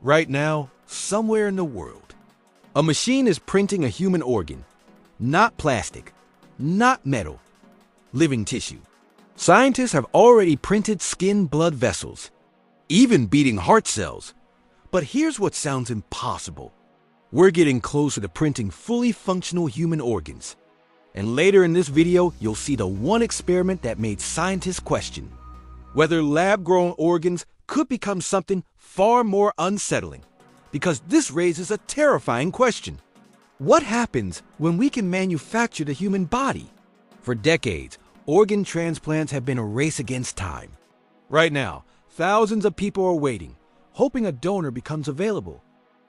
Right now, somewhere in the world, a machine is printing a human organ. Not plastic, not metal, living tissue. Scientists have already printed skin blood vessels, even beating heart cells. But here's what sounds impossible. We're getting closer to printing fully functional human organs. And later in this video, you'll see the one experiment that made scientists question whether lab-grown organs could become something far more unsettling. Because this raises a terrifying question. What happens when we can manufacture the human body? For decades, organ transplants have been a race against time. Right now, thousands of people are waiting, hoping a donor becomes available.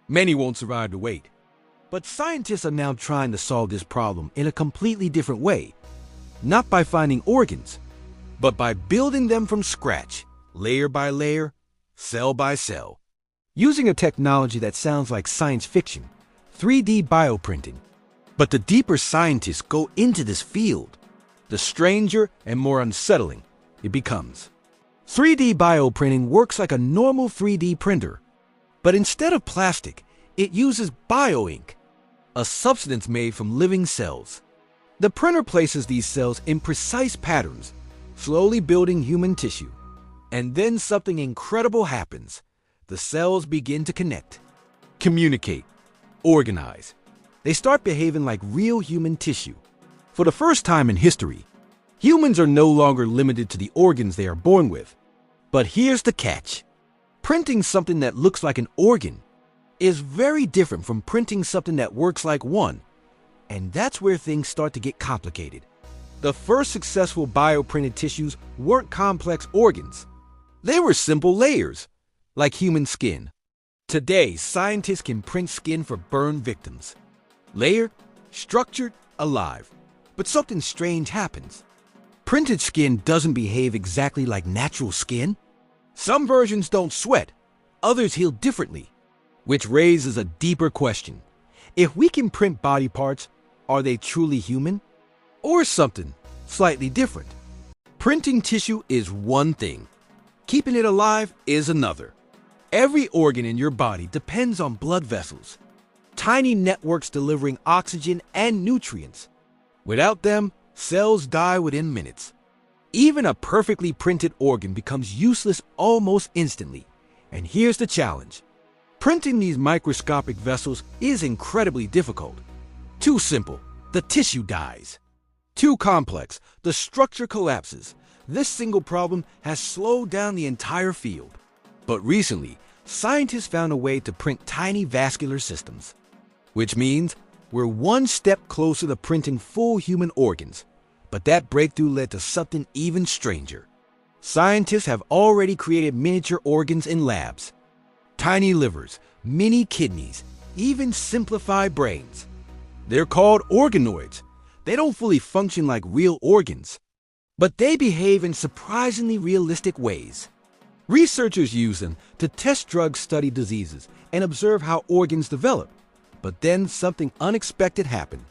Many won't survive the wait. But scientists are now trying to solve this problem in a completely different way. Not by finding organs, but by building them from scratch, layer by layer, cell by cell. Using a technology that sounds like science fiction, 3D bioprinting. But the deeper scientists go into this field, the stranger and more unsettling it becomes. 3D bioprinting works like a normal 3D printer, but instead of plastic, it uses bioink, a substance made from living cells. The printer places these cells in precise patterns, slowly building human tissue. And then something incredible happens. The cells begin to connect, communicate, organize. They start behaving like real human tissue. For the first time in history, humans are no longer limited to the organs they are born with. But here's the catch. Printing something that looks like an organ is very different from printing something that works like one. And that's where things start to get complicated. The first successful bioprinted tissues weren't complex organs. They were simple layers, like human skin. Today, scientists can print skin for burn victims. Layered, structured, alive. But something strange happens. Printed skin doesn't behave exactly like natural skin. Some versions don't sweat, others heal differently. Which raises a deeper question. If we can print body parts, are they truly human? Or something slightly different? Printing tissue is one thing. Keeping it alive is another. Every organ in your body depends on blood vessels, tiny networks delivering oxygen and nutrients. Without them, cells die within minutes. Even a perfectly printed organ becomes useless almost instantly. And here's the challenge. Printing these microscopic vessels is incredibly difficult. Too simple, the tissue dies. Too complex, the structure collapses. This single problem has slowed down the entire field. But recently, scientists found a way to print tiny vascular systems. Which means we're one step closer to printing full human organs. But that breakthrough led to something even stranger. Scientists have already created miniature organs in labs. Tiny livers, mini kidneys, even simplified brains. They're called organoids. They don't fully function like real organs, but they behave in surprisingly realistic ways. Researchers use them to test drugs, study diseases, and observe how organs develop. But then something unexpected happened.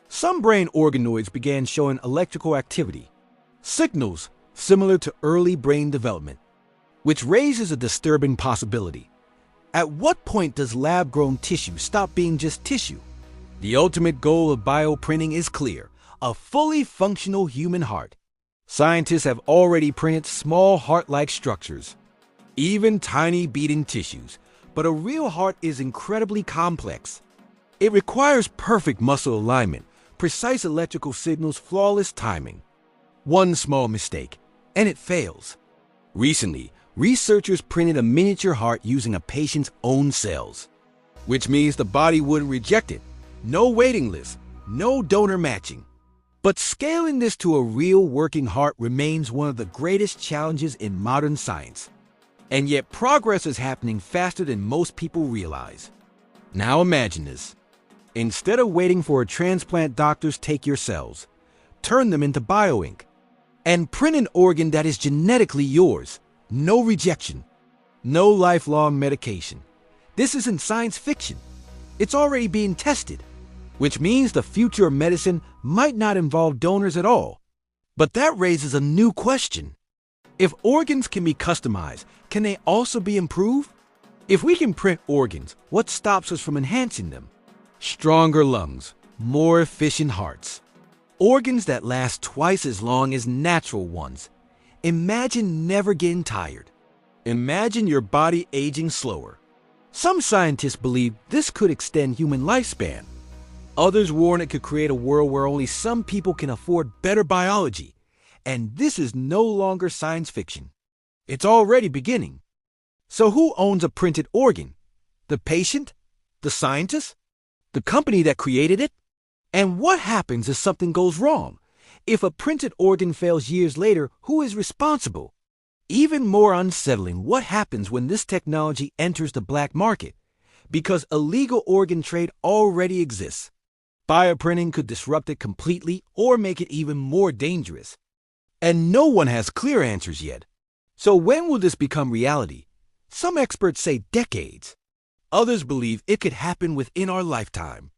Some brain organoids began showing electrical activity, signals similar to early brain development, which raises a disturbing possibility. At what point does lab-grown tissue stop being just tissue? The ultimate goal of bioprinting is clear: a fully functional human heart. Scientists have already printed small heart-like structures, even tiny beating tissues. But a real heart is incredibly complex. It requires perfect muscle alignment, precise electrical signals, flawless timing. One small mistake, and it fails. Recently, researchers printed a miniature heart using a patient's own cells, which means the body wouldn't reject it. No waiting list, no donor matching. But scaling this to a real working heart remains one of the greatest challenges in modern science. And yet progress is happening faster than most people realize. Now imagine this. Instead of waiting for a transplant, doctors take your cells, turn them into bioink, and print an organ that is genetically yours. No rejection, no lifelong medication. This isn't science fiction. It's already being tested, which means the future of medicine might not involve donors at all. But that raises a new question. If organs can be customized, can they also be improved? If we can print organs, what stops us from enhancing them? Stronger lungs, more efficient hearts, organs that last twice as long as natural ones. Imagine never getting tired. Imagine your body aging slower. Some scientists believe this could extend human lifespan. Others warn it could create a world where only some people can afford better biology. And this is no longer science fiction. It's already beginning. So who owns a printed organ? The patient? The scientist? The company that created it? And what happens if something goes wrong? If a printed organ fails years later, who is responsible? Even more unsettling, what happens when this technology enters the black market? Because illegal organ trade already exists. Bioprinting could disrupt it completely or make it even more dangerous. And no one has clear answers yet. So when will this become reality? Some experts say decades. Others believe it could happen within our lifetime.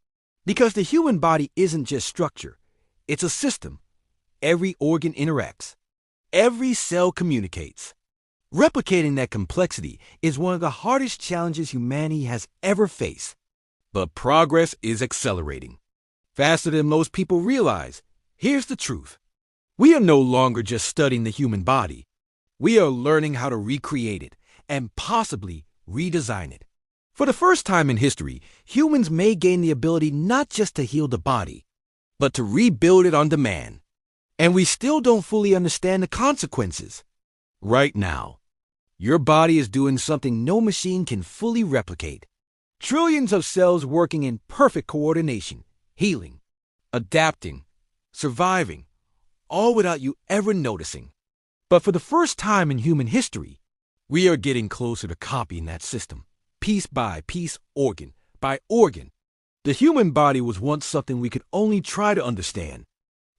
Because the human body isn't just structure, it's a system. Every organ interacts. Every cell communicates. Replicating that complexity is one of the hardest challenges humanity has ever faced. But progress is accelerating. Faster than most people realize. Here's the truth. We are no longer just studying the human body. We are learning how to recreate it and possibly redesign it. For the first time in history, humans may gain the ability not just to heal the body, but to rebuild it on demand. And we still don't fully understand the consequences. Right now, your body is doing something no machine can fully replicate. Trillions of cells working in perfect coordination, healing, adapting, surviving, all without you ever noticing. But for the first time in human history, we are getting closer to copying that system, piece by piece, organ by organ. The human body was once something we could only try to understand.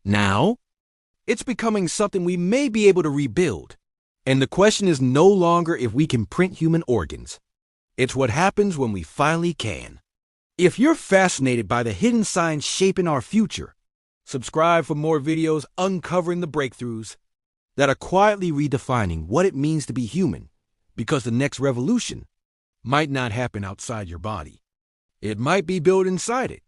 Now, it's becoming something we may be able to rebuild. And the question is no longer if we can print human organs. It's what happens when we finally can. If you're fascinated by the hidden science shaping our future, subscribe for more videos uncovering the breakthroughs that are quietly redefining what it means to be human, because the next revolution might not happen outside your body. It might be built inside it.